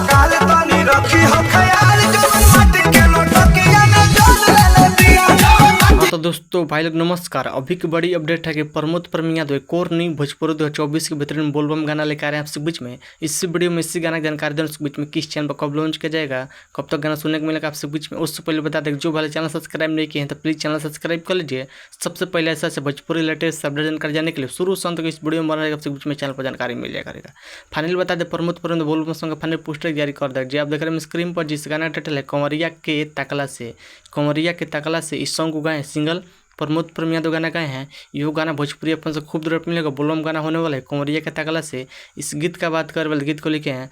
काल तनी रखी हो ख्याल जवन माटी के लटकिया न जल ले दिया। हाँ तो दोस्तों भाई लोग नमस्कार। अभी की बड़ी अपडेट है कि प्रमोद परम यादव एक और नई भोजपुरी 2024 के बेहतरीन बोलबम गाना लेकर आ रहे हैं आपसे बीच में। इस वीडियो में इसी गाना की जानकारी दें, उसके बीच में किस चैनल पर कब लॉन्च किया जाएगा, कब तक गाना सुनने को मिलेगा आपसे बीच में। उससे पहले बता दें जो वाले चैनल सब्सक्राइब नहीं किए हैं तो प्लीज़ चैनल सब्सक्राइब कर लीजिए। सबसे पहले ऐसा से भोजपुरी लेटेस्ट अपडेट जानकारी जाने के लिए शुरू से अंत तक इस वीडियो में बना आपसे बीच में चैनल पर जानकारी मिल जाएगा करेगा। फाइनल बता दें प्रमोद परम बोलबम सॉन्ग का फाइनल पोस्टर जारी कर दिया। जी आप देख रहे हैं स्क्रीन पर, जिस गाना का टाइटल है कंवरिया के तकला से इस सॉन्ग को गाए सिंगल प्रमोद परम यादव गाना गाए हैं। यो गाना भोजपुरी अपन से खूब दूर मिलेगा, बोलबम गाना होने वाला है कंवरिया के तकला से। इस गीत का बात कर वाले गीत को लिखे हैं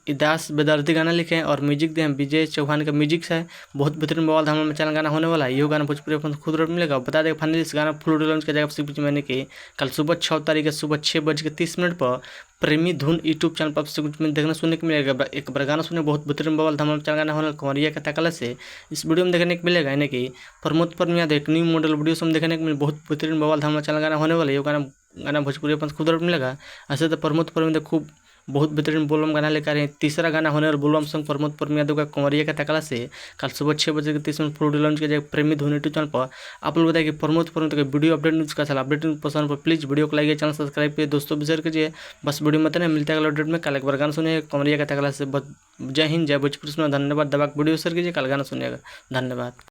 इदास बेदर्दी गाना लिखे हैं और म्यूजिक दे हैं विजय चौहान का म्यूजिक है। बहुत बेहतरीन बवाल धमाल में चैनल गाना होने वाला है। यो गाना भोजपुरी अपन से खूब दूर मिलेगा। बता दें फाइनली इस गाना फुल लॉन्च किया जाएगा बीच मैंने कि कल सुबह 6 तारीख सुबह 6:30 पर प्रेमी धुन यूट्यूब चैनल पर आपसे कुछ में देखने सुनने को मिलेगा। एक बार गाना सुने, बहुत बेहतरीन बवाल धमाल चैनल गाना होने कंवरिया के तकला से। इस वीडियो में देखने को मिलेगा यानी कि प्रमोद परम यादव एक न्यू मॉडल वीडियो से हम देखने को मिले, बहुत बेहतरीन बवाल धमाल चैनल गाना होने वाला है। ये गाना भोजपुरी अपन खुद मिलेगा। ऐसे तो प्रमोद परम यादव खूब बहुत बेहतरीन बोलबम गाना लेकर आए हैं। तीसरा गाना होने और बोलबम सॉन्ग प्रमोद परम यादव का कंवरिया का तकला से कल सुबह 6:30 फुल लॉन्च किया जाएगा प्रेमी धुन यूट्यूब चैनल पर। आप लोग बताइए कि प्रमोद परम यादव का वीडियो अपडेट न्यूज़ का अपडेट पसंद पर प्लीज़ वीडियो को लाइक चैनल सब्सक्राइब कीजिए, दोस्तों भी शेयर कीजिए। बस वीडियो में मिलता है अपडेट में। कल एक बार गाना सुनिए कंवरिया का तकला से। जय हिंद, जय भोजपुरी। धन्यवाद। दबा वीडियो शेयर कीजिए, कल गाना सुनिएगा। धन्यवाद।